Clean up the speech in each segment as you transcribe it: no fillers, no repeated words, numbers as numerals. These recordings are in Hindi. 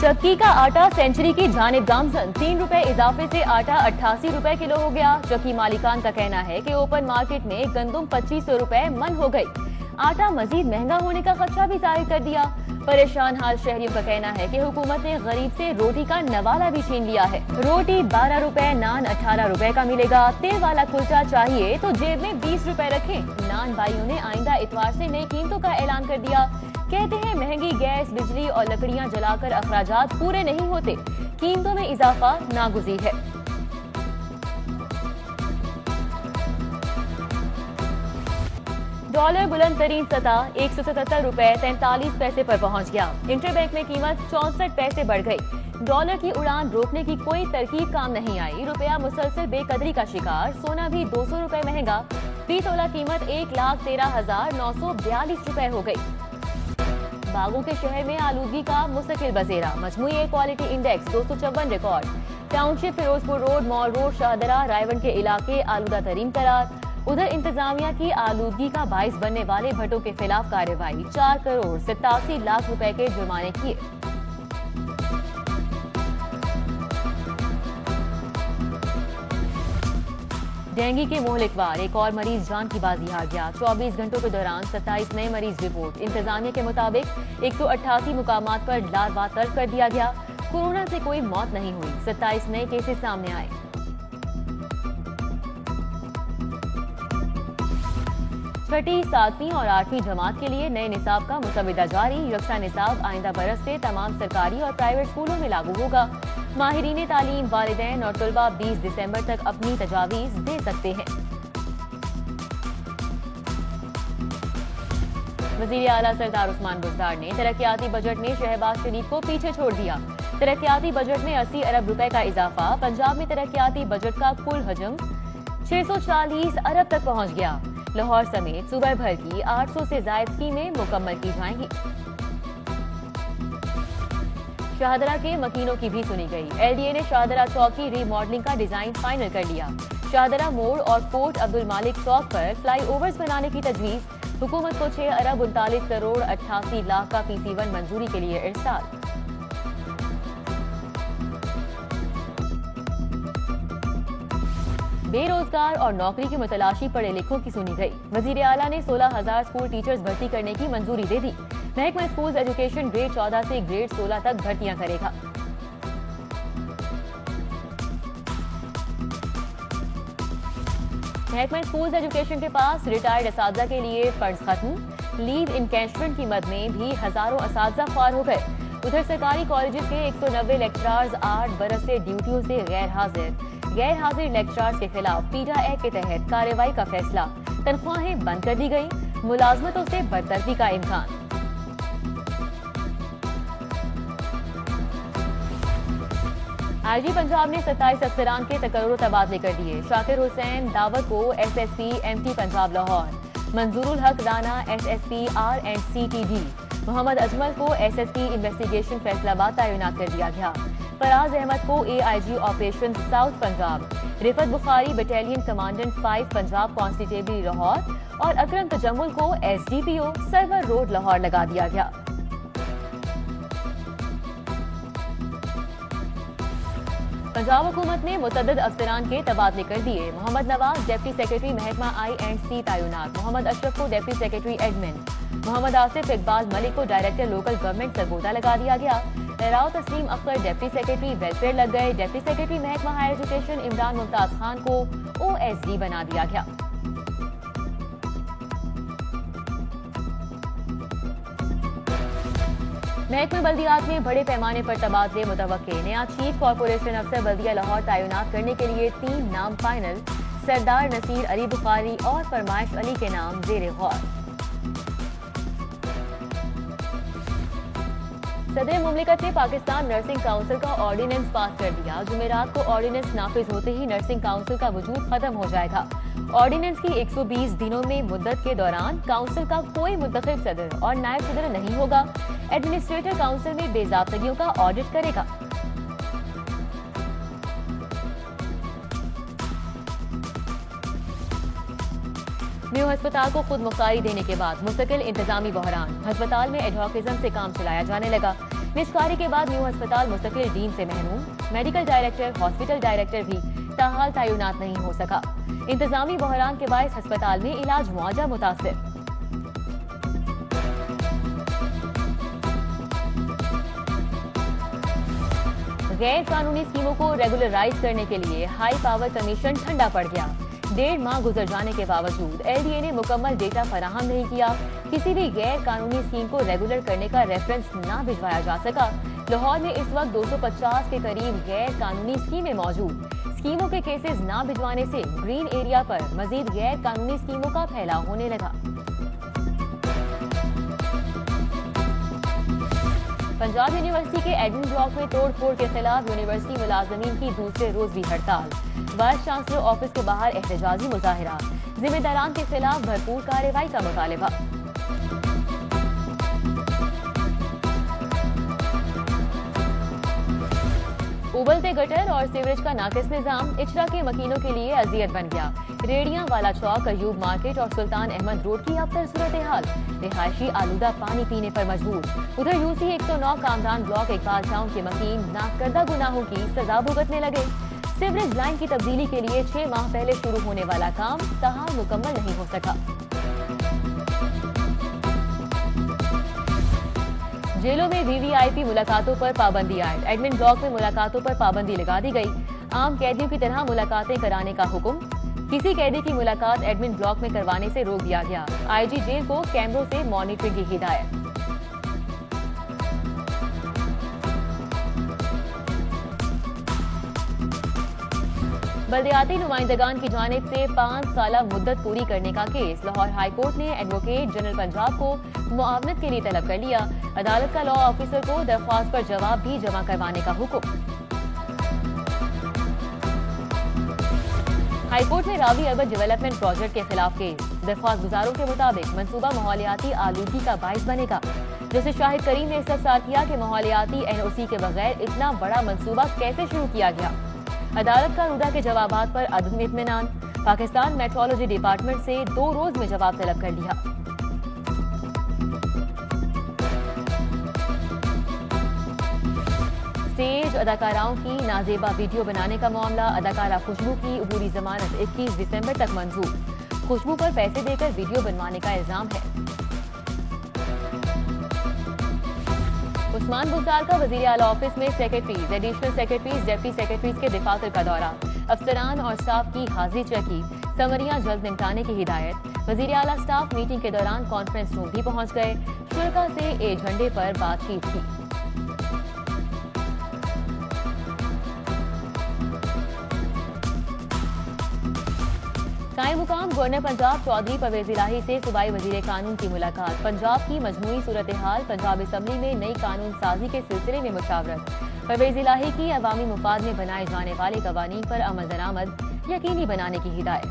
चक्की का आटा सेंचुरी की जानिब गामजन, 3 रुपए इजाफे से आटा 88 रुपए किलो हो गया। चक्की मालिकान का कहना है कि ओपन मार्केट में गंदुम 2500 रुपए मन हो गई। आटा मजीद महंगा होने का खदशा भी जाहिर कर दिया। परेशान हाल शहरियों का कहना है कि हुकूमत ने गरीब से रोटी का नवाला भी छीन लिया है। रोटी 12 रुपए, नान 18 रुपए का मिलेगा। तेल वाला कुलचा चाहिए तो जेब में 20 रुपए रखें। नान भाइयों ने आइंदा इतवार से नई कीमतों का ऐलान कर दिया। कहते हैं महंगी गैस, बिजली और लकड़ियां जलाकर अखराजात पूरे नहीं होते। कीमतों में इजाफा नागुज़ीर है। डॉलर बुलंद तरीन सतह 177 रुपए 43 पैसे पर पहुंच गया। इंटरबैंक में कीमत 64 पैसे बढ़ गई। डॉलर की उड़ान रोकने की कोई तरकीब काम नहीं आई। रुपया मुसलसल बेकदरी का शिकार। सोना भी 200 रुपए महंगा। फी तोला कीमत 1,13,942 रुपए हो गई। बागों के शहर में आलूदगी का मुस्तकिल बसेरा। मजमूई air quality index 254 record. Township, Firozpur road, mall road, Shahdara, Raiwind के इलाके आलूदा तरीन करार। उधर इंतजामिया की आलूदगी का बाइस बनने वाले भट्टों के खिलाफ कार्रवाई। 4 करोड़ 87 लाख रुपए के जुर्माने किए। डेंगू के मोहलिकवार एक और मरीज जान की बाजी हार गया। 24 घंटों के दौरान 27 नए मरीज रिपोर्ट। इंतजामिया के मुताबिक 188 मुकामात पर लार्वा तर्क कर दिया गया। कोरोना से कोई मौत नहीं हुई। 27 नए केसेस सामने आए। छठी, 7वीं और 8वीं जमात के लिए नए निसाब का मुसविदा जारी। यकसा निसाब आइंदा बरस से तमाम सरकारी और प्राइवेट स्कूलों में लागू होगा। माहिरीन तालीम, वालिदैन और तलबा 20 दिसंबर तक अपनी तजावीज दे सकते हैं। वज़ीर आला सरदार उस्मान बुज़दार ने तरक्याती बजट में शहबाज शरीफ को पीछे छोड़ दिया। तरक्याती बजट में 80 अरब रुपए का इजाफा। पंजाब में तरक्याती बजट का कुल हजम 640 अरब तक पहुंच गया। लाहौर समेत सूबा भर की 800 से ज्यादा स्कीमें मुकम्मल की जाएंगी। शाहदरा के मकीनों की भी सुनी गई। एलडीए ने शाहदरा चौक की रीमॉडलिंग का डिजाइन फाइनल कर लिया। शाहदरा मोड़ और कोट अब्दुल मालिक चौक पर फ्लाईओवर्स बनाने की तजवीज। हुकूमत को 6 अरब 39 करोड़ 88 लाख का PC1 मंजूरी के लिए इरसाल। बेरोजगार और नौकरी की मुतलाशी पढ़े लिखों की सुनी गई। वजीर आला ने 16,000 स्कूल टीचर्स भर्ती करने की मंजूरी दे दी। महकमा स्कूल एजुकेशन ग्रेड 14 से ग्रेड 16 तक भर्तियां करेगा। महकमा स्कूल एजुकेशन के पास रिटायर्ड असातिज़ा के लिए फंड्स खत्म। लीव इनकैशमेंट की मद में भी हजारों असातिज़ा ख्वार हो गए। उधर सरकारी कॉलेजेस के 190 लेक्चरार्स 8 बरस से ड्यूटियों से गैर हाजिर लेक्चरार्स के खिलाफ पीटा एक्ट के तहत कार्रवाई का फैसला। तनख्वाहें बंद कर दी गई। मुलाजमतों से बरतरफी का इम्कान। आईजी पंजाब ने 27 अफसरान के तकर्रुर तबादले कर दिए। शाकिर हुसैन दावत को SSP MT पंजाब लाहौर। मंजूरुल हक राना SSP R&CTD। मोहम्मद अजमल को SSP इन्वेस्टिगेशन फैसलाबाद तैनात कर दिया गया। फराज अहमद को AIG operation south Punjab. Rifat Bukhari battalion commandant 5 Punjab constable Lahore और अकरम तजम्मुल को SDPO सर्वर रोड लाहौर लगा दिया गया। पंजाब हुकूमत ने मुतअद्दिद अफसरान के तबादले कर दिए। मोहम्मद नवाज डिप्टी सेक्रेटरी महकमा I&C तैनात। मोहम्मद अशरफ को deputy secretary admin. Mohammad Asif Iqbal Malik को डायरेक्टर लोकल गवर्नमेंट सरगोदा लगा दिया गया। राव तस्लीम अख्तर डिप्टी सेक्रेटरी वेलफेयर लग गए। डिप्टी सेक्रेटरी महकमा हायर एजुकेशन इमरान मुमताज खान को OSD बना दिया गया। महकमे बल्दियात में बड़े पैमाने पर तबादले मुतवक्के। नया चीफ कॉर्पोरेशन अफसर बल्दिया लाहौर तैनात करने के लिए 3 नाम फाइनल। सरदार नसीर अली बुखारी और फरमाइश अली के नाम जेर गौर। सदर मुमलिकत ने पाकिस्तान नर्सिंग काउंसिल का ऑर्डिनेंस पास कर दिया। जुमेरात को ऑर्डिनेंस नाफिज होते ही नर्सिंग काउंसिल का वजूद खत्म हो जाएगा। ऑर्डिनेंस की 120 दिनों में मुद्दत के दौरान काउंसिल का कोई मुंतखब सदर और नायब सदर नहीं होगा। एडमिनिस्ट्रेटर काउंसिल में बेजाब्तगियों का ऑडिट करेगा। न्यू अस्पताल को खुद मुख्तारी देने के बाद मुस्तकिल इंतजामी बहरान। अस्पताल में एडहॉकिज्म से काम चलाया जाने लगा। निष्कारी के बाद न्यू अस्पताल मुस्तकिल डीन से महरूम। मेडिकल डायरेक्टर, हॉस्पिटल डायरेक्टर भी ताहाल तैनात नहीं हो सका। इंतजामी बहरान के बायस अस्पताल में इलाज मुआवजा मुतासिर। गैर कानूनी स्कीमों को रेगुलराइज करने के लिए हाई पावर कमीशन ठंडा पड़ गया। 1.5 माह गुजर जाने के बावजूद एलडीए ने मुकम्मल डेटा फराहम नहीं किया। किसी भी गैर कानूनी स्कीम को रेगुलर करने का रेफरेंस ना भिजवाया जा सका। लाहौर में इस वक्त 250 के करीब गैर कानूनी स्कीमें मौजूद। स्कीमों के केसेस ना भिजवाने से ग्रीन एरिया पर मजीद गैर कानूनी स्कीमों का फैलाव होने लगा। पंजाब यूनिवर्सिटी के एडमिन ब्लॉक में तोड़फोड़ के खिलाफ यूनिवर्सिटी मुलाजमीन की दूसरे रोज भी हड़ताल। वाइस चांसलर ऑफिस के बाहर एहतजाजी मुजाहिरा। जिम्मेदारान के खिलाफ भरपूर कार्रवाई का मुतालबा। उबलते गटर और सीवरेज का नाकिस निजाम इचरा के मकीनों के लिए अजियत बन गया। रेडियां वाला चौक, अयूब मार्केट और सुल्तान अहमद रोड की अबतर सूरत हाल। रिहायशी आलूदा पानी पीने पर मजबूर। उधर UC 109 Kamran block Iqbal town के मकीन नाकर्दा गुनाहों की सजा भुगतने लगे। सीवरेज लाइन की तब्दीली के लिए 6 माह पहले शुरू होने वाला काम ताहाल मुकम्मल नहीं हो सका। जेलों में वीवीआईपी मुलाकातों पर पाबंदी आयद। एडमिन ब्लॉक में मुलाकातों पर पाबंदी लगा दी गई। आम कैदियों की तरह मुलाकातें कराने का हुक्म। किसी कैदी की मुलाकात एडमिन ब्लॉक में करवाने से रोक दिया गया। आईजी जेल को कैमरों से मॉनिटरिंग की हिदायत। बल्दियाती नुमाइंदगान की जानिब से 5 साल मुद्दत पूरी करने का केस। लाहौर हाईकोर्ट ने एडवोकेट जनरल पंजाब को मुआवनत के लिए तलब कर लिया। अदालत का लॉ ऑफिसर को दरख्वास्त पर जवाब भी जमा करवाने का हुक्म। हाईकोर्ट में रावी अर्बन डेवलपमेंट प्रोजेक्ट के खिलाफ केस। दरख्वास्त गुजारों के मुताबिक मंसूबा माहौलियाती आलूगी का बाइस बनेगा। जस्टिस शाहिद करीम ने इस्तफसार किया कि माहौलियाती एनओसी के बगैर इतना बड़ा मंसूबा कैसे शुरू किया गया। अदालत का रूडा के जवाबात पर अदम इत्मीनान। पाकिस्तान मेट्रोलॉजी डिपार्टमेंट से 2 रोज में जवाब तलब कर लिया। स्टेज अदाकाराओं की नाजेबा वीडियो बनाने का मामला। अदाकारा खुशबू की अबूरी जमानत 21 दिसंबर तक मंजूर। खुशबू पर पैसे देकर वीडियो बनवाने का इल्जाम है। उस्मान बुज़दार का वज़ीर आला ऑफिस में secretaries, additional secretaries, deputy secretaries के दफातर का दौरा। अफसरान और स्टाफ की हाजिरी चेकी। समरियां जल्द निपटाने की हिदायत। वज़ीर आला स्टाफ मीटिंग के दौरान कॉन्फ्रेंस रूम भी पहुंच गए। शुरा से एजेंडे पर बातचीत की। कायम मुकाम गवर्नर पंजाब चौधरी परवेज इलाही से सूबाई वजीर कानून की मुलाकात। पंजाब की मजमूई सूरत हाल, पंजाब असम्बली में नई कानून साजी के सिलसिले में मुशावरत। परवेज इलाही की अवामी मुफाद में बनाए जाने वाले कवानीन पर अमल दरामद यकीनी बनाने की हिदायत।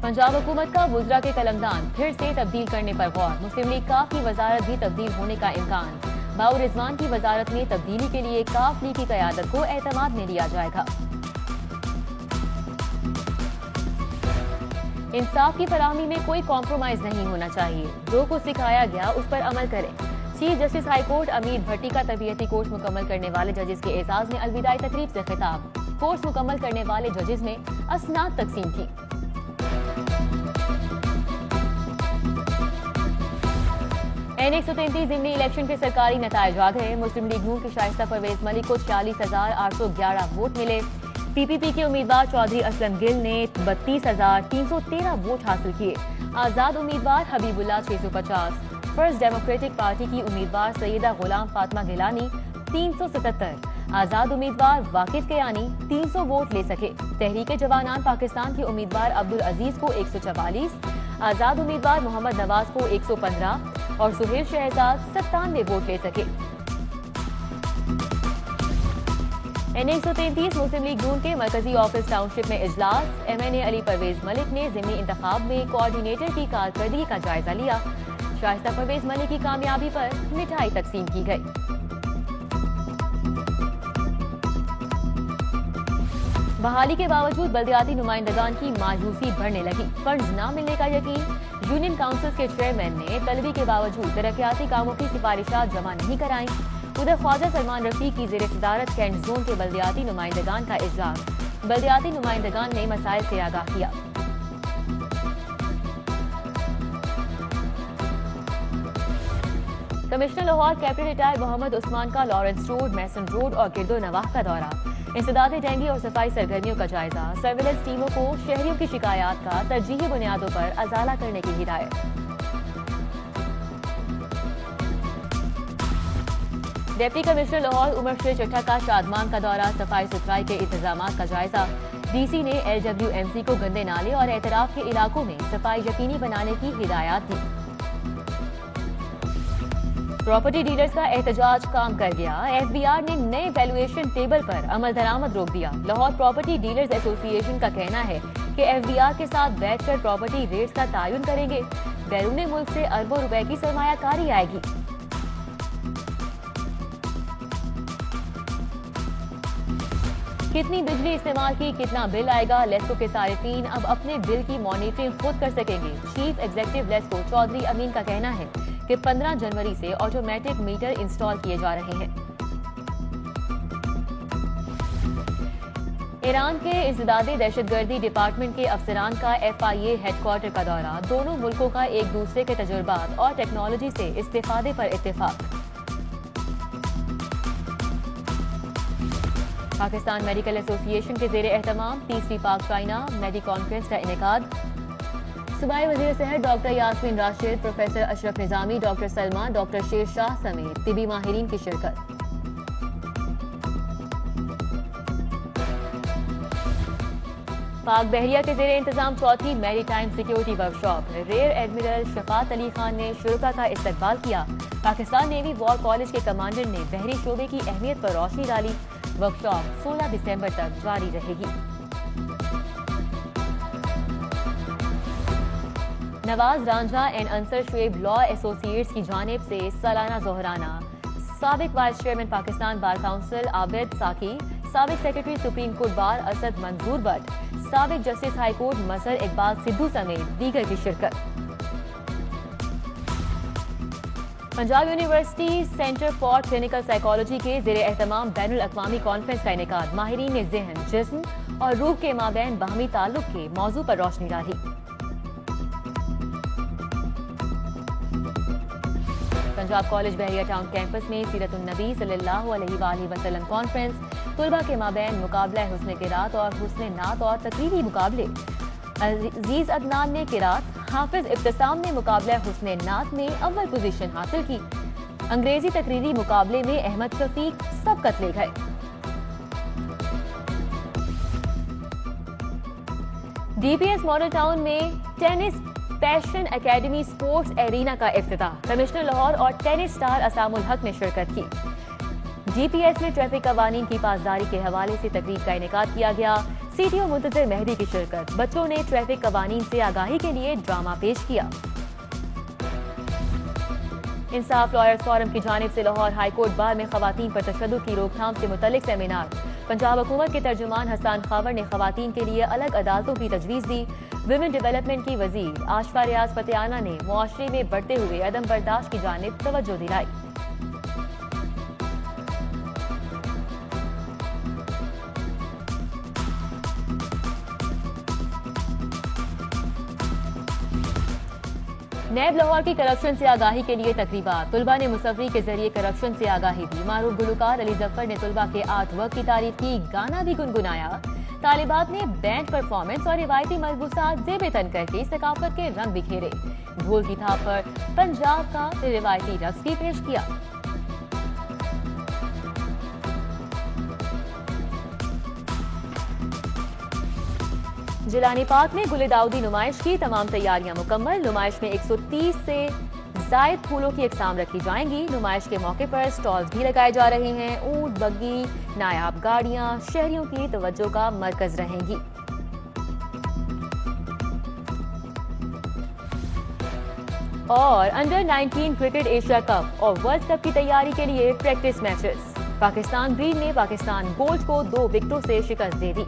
पंजाब हुकूमत का वुज़रा के कलमदान फिर से तब्दील करने पर गौर। मुस्लिम लीग काफ की वजारत भी तब्दील होने का इम्कान। बाउ रिजवान की वजारत में तब्दीली के लिए काफ लीग की कयादत को एतमाद में लिया जाएगा। इंसाफ की फराहमी में कोई कॉम्प्रोमाइज नहीं होना चाहिए। जो कुछ सिखाया गया उस पर अमल करें। चीफ जस्टिस हाईकोर्ट अमीर भट्टी का तबीयती कोर्स मुकम्मल करने वाले जजेस के एजाज में अलविदाई तकरीब से खिताब। कोर्स मुकम्मल करने वाले जजेस में असनाद तकसीम की। N133 ज़िमनी इलेक्शन के सरकारी नतायज आ गए। मुस्लिम लीग नून के शाइस्ता परवेज मलिक को 46,811 वोट मिले। पीपीपी के उम्मीदवार चौधरी असलम गिल ने 32,313 वोट हासिल किए। आजाद उम्मीदवार हबीबुल्लाह 650। फर्स्ट डेमोक्रेटिक पार्टी की उम्मीदवार सैयदा गुलाम फातिमा गिलानी 377। आजाद उम्मीदवार वाकिफ कयानी 300 वोट ले सके। तहरीके जवानान पाकिस्तान के उम्मीदवार अब्दुल अजीज को 144, आजाद उम्मीदवार मोहम्मद नवाज को 115 और सुहेल शहजाद 97 वोट ले सके। N133 मुस्लिम लीग नून के मरकजी ऑफिस टाउनशिप में इजलास। MNA अली परवेज मलिक ने ज़िमनी इंतखाब में कोऑर्डिनेटर की कारकर्दगी का जायजा लिया। शाइस्ता परवेज मलिक की कामयाबी पर मिठाई तकसीम की गई। बहाली के बावजूद बल्दियाती नुमाइंदगान की मायूसी बढ़ने लगी। फंड्स न मिलने का यकीन। यूनियन काउंसिल के चेयरमैन ने तलबी के बावजूद तरक्याती कामों की सिफारिशात जमा नहीं कराई। उधर ख्वाजा सलमान रफीक की जेर सदारत कैंट जोन के बल्दियाती नुमाइंदगान का इजलास, बल्दियाती नुमाइंदगान ने मसाइल से आगाह किया। Commissioner Lahore captain retired Mohammad Usman का लॉरेंस रोड, मैसन रोड और गिरदो नवाह का दौरा, इंसदादे डेंगू और सफाई सरगर्मियों का जायजा, सर्विलेंस टीमों को शहरियों की शिकायत का तरजीही बुनियादों पर अजाला करने की हिदायत। डिप्टी कमिश्नर लाहौर उमर शेर चट्टा का शादमान का दौरा, सफाई सुथराई के इंतजामात का जायजा, डीसी ने LWMC को गंदे नाले और एतराफ के इलाकों में सफाई यकीनी बनाने की हिदायत दी। प्रॉपर्टी डीलर्स का एहतजाज काम कर गया, SBR ने नए वैल्यूएशन टेबल पर अमल दरामद रोक दिया। लाहौर प्रॉपर्टी डीलर्स एसोसिएशन का कहना है कि FBR के साथ बैठकर प्रॉपर्टी रेट्स का तयन करेंगे। बैरून मुल्क से अरबों रुपए की सरमायाकारी आएगी। कितनी बिजली इस्तेमाल की, कितना बिल आएगा, लेस्को के सारिफीन अब अपने बिल की मॉनिटरिंग खुद कर सकेंगे। चीफ एग्जीक्यूटिव लेस्को चौधरी अमीन का कहना है कि 15 जनवरी से ऑटोमेटिक मीटर इंस्टॉल किए जा रहे हैं। ईरान के इंसदादे दहशतगर्दी डिपार्टमेंट के अफसरान का FIA हेडक्वार्टर का दौरा, दोनों मुल्कों का एक दूसरे के तजुर्बात और टेक्नोलॉजी से इस्तेफादे पर इत्तेफाक। पाकिस्तान मेडिकल एसोसिएशन के जेर एहतमाम तीसरी पाक चाइना मेडी कॉन्फ्रेंस का इनेकाद। सूबाई वज़ीर सेहत doctor Yasmin Rashid, professor Ashraf Nizami, doctor Salman, doctor Sher Shah समेत तिबी माहिरीन की शिरकत। पाक बहरिया के जेर इंतजाम चौथी maritime security workshop, rear admiral Shafat Ali Khan ने शुरुका का इस्तकबाल किया। पाकिस्तान नेवी वॉर कॉलेज के कमांडर ने बहरी शोबे की अहमियत पर रोशनी डाली। वर्कशॉप 16 दिसंबर तक जारी रहेगी। Nawaz Ranjha and Ansar Shoaib law associates की जानिब से सालाना जोहराना, साबिक vice chairman Pakistan bar council Abid साकी, साबिक secretary supreme court bar Asad मंजूर भट्ट, साबिक जस्टिस हाई कोर्ट मजहर इकबाल सिद्धू समेत दीगर की शिरकत। Punjab university centre for clinical psychology के जेर एहतमाम बैनुल अक़वामी कॉन्फ्रेंस का इनेकाद, माहिरीन ने ज़हन, जिस्म और रूह के माबैन बाहमी ताल्लुक के मौजू पर रोशनी डाली। पंजाब कॉलेज बहरिया टाउन कैंपस में सीरतुन नबी सल्लल्लाहु अलैहि वसल्लम कॉन्फ्रेंस, तुलबा के माबैन मुकाबला हुस्न किरात और हुस्न नात और तकरीरी मुकाबले। अजीज अदनान ने किरात, हाफिज इब्तिसाम ने मुकाबला हुस्न नात में अव्वल पोजीशन हासिल की। अंग्रेजी तकरीरी मुकाबले में अहमद शफीक सबकत ले गए। DPS मॉडल टाउन में tennis passion academy sports arena का इफ्तिताह, कमिश्नर लाहौर और टेनिस स्टार असामुल हक ने शिरकत की। DPS में ट्रैफिक कवानीन की पासदारी के हवाले से तकरीब का इनेकाद किया गया। CTO मुंतज़िर मेहदी की शिरकत, बच्चों ने ट्रैफिक कवानीन से आगाही के लिए ड्रामा पेश किया। इंसाफ लॉयर्स फोरम की जानिब से लाहौर हाई कोर्ट बार में खवातीन पर तशद्दुद की रोकथाम से मुतल्लिक सेमिनार, पंजाब हुकूमत के तर्जुमान हसन खावर ने खवातीन के लिए अलग अदालतों की तजवीज़ दी। विमेन डेवलपमेंट की वजीर आशफा रियाज फतेहाना ने मुआशरे में बढ़ते हुए अदम बर्दाश्त की जानिब तवज्जो दिलाई। नैब लाहौर की करप्शन से आगाही के लिए तकरीबात, तुलबा ने मुसव्वरी के जरिए करप्शन से आगाही दी। मारूफ गुलकार अली जफर ने तुलबा के आर्ट वर्क की तारीफ की, गाना भी गुनगुनाया। तालिबात ने बैंड परफॉर्मेंस और रिवायती मलबूसात जेबे तन करके सकाफत के रंग बिखेरे। ढोल की थाप पर पंजाब का रिवायती रक्स भी पेश किया। जिलानी पार्क में गुले दाऊदी नुमाइश की तमाम तैयारियां मुकम्मल। नुमाइश में 130 से जायद फूलों की इकसाम रखी जाएंगी। नुमाइश के मौके पर स्टॉल्स भी लगाए जा रहे हैं। ऊंट, बग्गी, नायाब गाड़ियां शहरियों की तवज्जो का मरकज रहेंगी। और अंडर 19 क्रिकेट एशिया कप और वर्ल्ड कप की तैयारी के लिए प्रैक्टिस मैचेस। पाकिस्तान ग्रीन ने पाकिस्तान गोल्ड को 2 विकेटों से शिकस्त दे दी।